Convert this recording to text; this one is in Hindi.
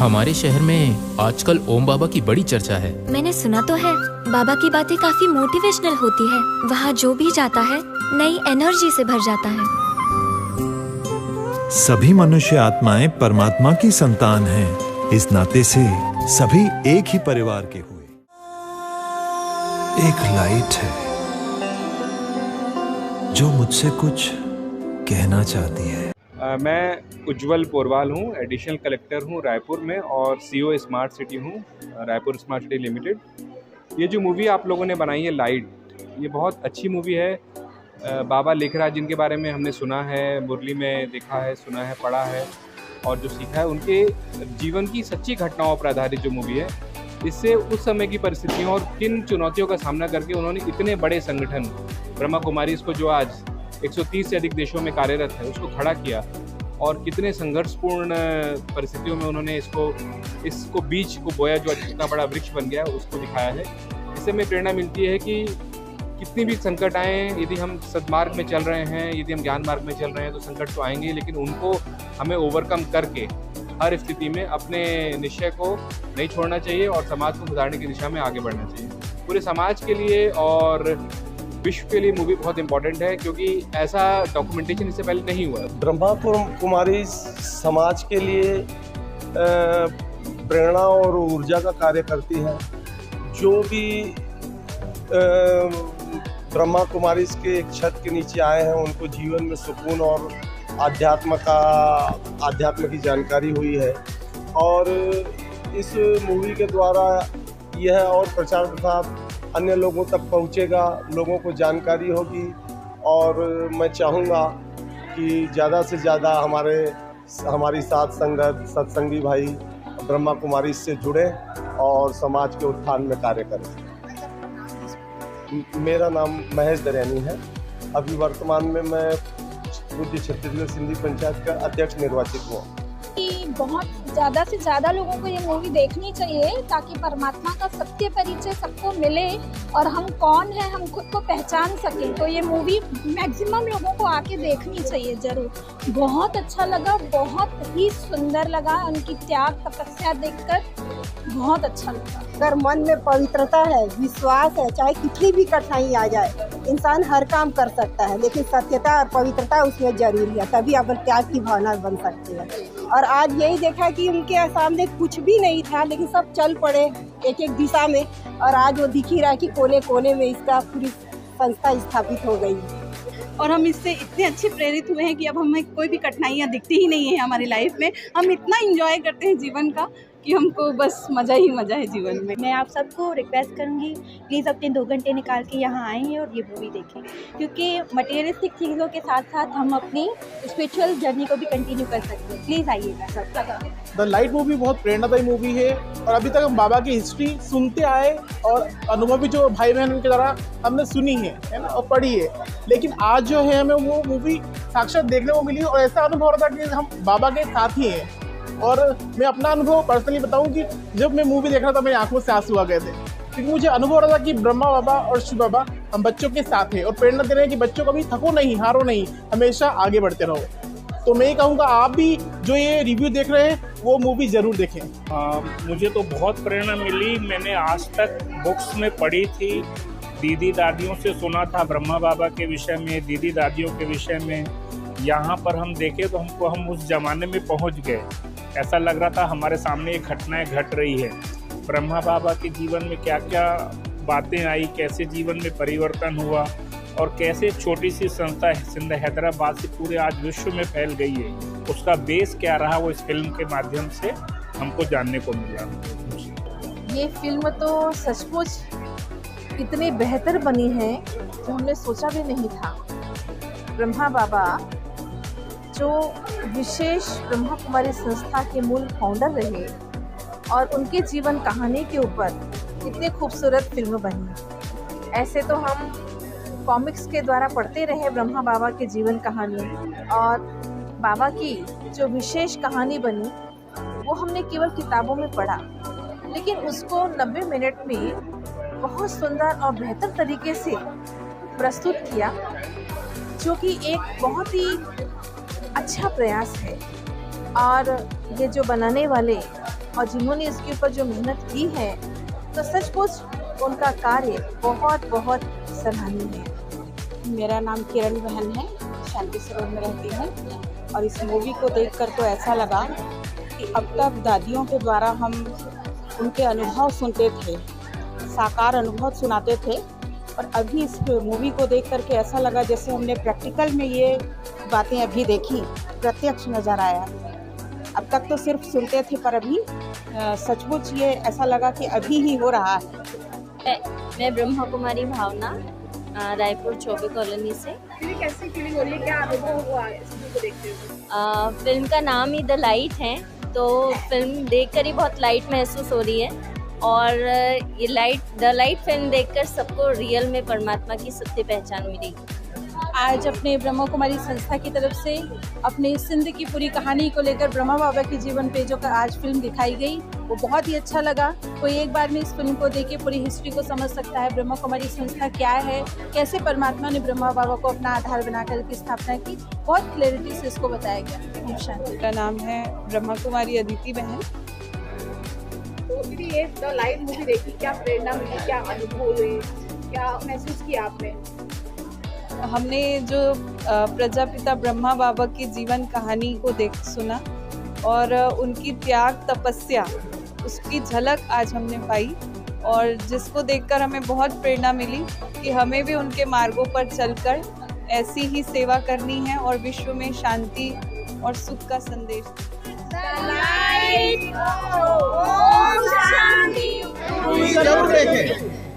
हमारे शहर में आजकल ओम बाबा की बड़ी चर्चा है। मैंने सुना तो है, बाबा की बातें काफी मोटिवेशनल होती है। वहाँ जो भी जाता है नई एनर्जी से भर जाता है। सभी मनुष्य आत्माएं परमात्मा की संतान हैं। इस नाते से सभी एक ही परिवार के हुए। एक लाइट है जो मुझसे कुछ कहना चाहती है। मैं उज्जवल पोरवाल हूँ, एडिशनल कलेक्टर हूँ रायपुर में और सीईओ स्मार्ट सिटी हूँ, रायपुर स्मार्ट सिटी लिमिटेड। ये जो मूवी आप लोगों ने बनाई है लाइट, ये बहुत अच्छी मूवी है। बाबा लेखराज जिनके बारे में हमने सुना है, मुरली में देखा है, सुना है, पढ़ा है और जो सीखा है, उनके जीवन की सच्ची घटनाओं पर आधारित जो मूवी है, इससे उस समय की परिस्थितियों और किन चुनौतियों का सामना करके उन्होंने इतने बड़े संगठन ब्रह्मा कुमारी इसको जो आज 130 से अधिक देशों में कार्यरत है उसको खड़ा किया और कितने संघर्षपूर्ण परिस्थितियों में उन्होंने इसको बीज को बोया जो इतना बड़ा वृक्ष बन गया उसको दिखाया है। इससे हमें प्रेरणा मिलती है कि कितनी भी संकट आए, यदि हम सद्मार्ग में चल रहे हैं, यदि हम ज्ञान मार्ग में चल रहे हैं तो संकट तो आएंगे, लेकिन उनको हमें ओवरकम करके हर स्थिति में अपने निश्चय को नहीं छोड़ना चाहिए और समाज को सुधारने की दिशा में आगे बढ़ना चाहिए। पूरे समाज के लिए और विश्व के लिए मूवी बहुत इंपॉर्टेंट है क्योंकि ऐसा डॉक्यूमेंटेशन इससे पहले नहीं हुआ। ब्रह्मा कुमारी समाज के लिए प्रेरणा और ऊर्जा का कार्य करती है। जो भी ब्रह्मा कुमारी के एक छत के नीचे आए हैं उनको जीवन में सुकून और आध्यात्म की जानकारी हुई है और इस मूवी के द्वारा यह और प्रचार प्रसार अन्य लोगों तक पहुंचेगा, लोगों को जानकारी होगी और मैं चाहूँगा कि ज़्यादा से ज़्यादा हमारी साथ संगत सत्संगी भाई ब्रह्मा कुमारी से जुड़े और समाज के उत्थान में कार्य करें। मेरा नाम महेश दरियानी है। अभी वर्तमान में मैं पूज्य छत्तीसगढ़ सिंधी पंचायत का अध्यक्ष निर्वाचित हुआ। बहुत ज़्यादा से ज़्यादा लोगों को ये मूवी देखनी चाहिए ताकि परमात्मा का सत्य परिचय सबको मिले और हम कौन है हम खुद को पहचान सकें। तो ये मूवी मैक्सिमम लोगों को आके देखनी चाहिए ज़रूर। बहुत अच्छा लगा, बहुत ही सुंदर लगा, उनकी त्याग तपस्या देखकर बहुत अच्छा लगा। अगर मन में पवित्रता है, विश्वास है, चाहे कितनी भी कठिनाई आ जाए, इंसान हर काम कर सकता है, लेकिन सत्यता और पवित्रता उसमें जरूरी है, तभी अपन त्याग की भावना बन सकती है। और आज यही देखा कि उनके सामने कुछ भी नहीं था, लेकिन सब चल पड़े एक एक दिशा में और आज वो दिख ही रहा कि कोने कोने में इसका पूरी संस्था स्थापित हो गई और हम इससे इतने अच्छे प्रेरित हुए हैं कि अब हमें कोई भी कठिनाइयाँ दिखती ही नहीं है हमारी लाइफ में। हम इतना एंजॉय करते हैं जीवन का कि हमको बस मज़ा ही मज़ा है जीवन में। मैं आप सबको रिक्वेस्ट करूंगी प्लीज़ अपने 2 घंटे निकाल के यहाँ आएँ और ये मूवी देखें, क्योंकि मटेरियलिस्टिक चीज़ों के साथ साथ हम अपनी स्पिरिचुअल जर्नी को भी कंटिन्यू कर सकते हैं। प्लीज़ आइएगा सब। द लाइट मूवी बहुत प्रेरणादायी मूवी है और अभी तक हम बाबा की हिस्ट्री सुनते आए और अनुभवी जो भाई बहन उनके द्वारा हमने सुनी है ना, और पढ़ी है, लेकिन आज जो है हमें वो मूवी साक्षात देखने को मिली और ऐसा अनुभव हो रहा था कि हम बाबा के साथ ही हैं। और मैं अपना अनुभव पर्सनली बताऊं कि जब मैं मूवी देख रहा था मेरी आंखों से आंसू आ गए थे, क्योंकि मुझे अनुभव हो रहा था कि ब्रह्मा बाबा और शिव बाबा हम बच्चों के साथ हैं और प्रेरणा दे रहे हैं कि बच्चों कभी थको नहीं, हारो नहीं, हमेशा आगे बढ़ते रहो। तो मैं ये कहूँगा आप भी जो ये रिव्यू देख रहे हैं वो मूवी ज़रूर देखें। मुझे तो बहुत प्रेरणा मिली। मैंने आज तक बुक्स में पढ़ी थी, दीदी दादियों से सुना था ब्रह्मा बाबा के विषय में, दीदी दादियों के विषय में। यहाँ पर हम देखे तो हम उस ज़माने में पहुँच गए। ऐसा लग रहा था हमारे सामने एक घटनाएं घट रही है। ब्रह्मा बाबा के जीवन में क्या क्या बातें आई, कैसे जीवन में परिवर्तन हुआ और कैसे छोटी सी संस्था सिंध हैदराबाद से पूरे आज विश्व में फैल गई है, उसका बेस क्या रहा वो इस फिल्म के माध्यम से हमको जानने को मिला। ये फिल्म तो सचमुच इतनी बेहतर बनी है जो हमने सोचा भी नहीं था। ब्रह्मा बाबा जो विशेष ब्रह्मा कुमारी संस्था के मूल फाउंडर रहे और उनके जीवन कहानी के ऊपर इतनी खूबसूरत फिल्म बनी। ऐसे तो हम कॉमिक्स के द्वारा पढ़ते रहे ब्रह्मा बाबा के जीवन कहानी, और बाबा की जो विशेष कहानी बनी वो हमने केवल किताबों में पढ़ा, लेकिन उसको 90 मिनट में बहुत सुंदर और बेहतर तरीके से प्रस्तुत किया, जो कि एक बहुत ही अच्छा प्रयास है। और ये जो बनाने वाले और जिन्होंने इसके ऊपर जो मेहनत की है, तो सचमुच उनका कार्य बहुत बहुत सराहनीय है। मेरा नाम किरण बहन है, शांति सरोवर में रहती हूँ। और इस मूवी को देखकर तो ऐसा लगा कि अब तक दादियों के द्वारा हम उनके अनुभव सुनते थे, साकार अनुभव सुनाते थे, और अभी इस मूवी को देख करके ऐसा लगा जैसे हमने प्रैक्टिकल में ये बातें अभी देखी, प्रत्यक्ष नज़र आया। अब तक तो सिर्फ सुनते थे, पर अभी सचमुच ये ऐसा लगा कि अभी ही हो रहा है। मैं ब्रह्मा कुमारी भावना, रायपुर चौबे कॉलोनी से। कैसी फीलिंग हो रही है, क्या अनुभव हुआ इस फिल्म को देखते हुए? फिल्म का नाम ही द लाइट है, तो फिल्म देखकर ही बहुत लाइट महसूस हो रही है। और ये द लाइट फिल्म देखकर सबको रियल में परमात्मा की सत्य पहचान मिलेगी। आज अपने ब्रह्मा कुमारी संस्था की तरफ से अपने सिंध की पूरी कहानी को लेकर ब्रह्मा बाबा के जीवन पे जो आज फिल्म दिखाई गई, वो बहुत ही अच्छा लगा। कोई एक बार में इस फिल्म को देख के पूरी हिस्ट्री को समझ सकता है, ब्रह्मा कुमारी संस्था क्या है, कैसे परमात्मा ने ब्रह्मा बाबा को अपना आधार बनाकर की स्थापना की, बहुत क्लैरिटी से इसको बताया गया। ओम शांति। मेरा नाम है ब्रह्मा कुमारी अदिति बहन। तो दीदी, ये द लाइट मूवी देखी, क्या प्रेरणा मिली, क्या अनुभव हुए, क्या महसूस किया आपने? हमने जो प्रजापिता ब्रह्मा बाबा की जीवन कहानी को सुना और उनकी त्याग तपस्या, उसकी झलक आज हमने पाई, और जिसको देखकर हमें बहुत प्रेरणा मिली कि हमें भी उनके मार्गों पर चलकर ऐसी ही सेवा करनी है और विश्व में शांति और सुख का संदेश। जरूर देखें।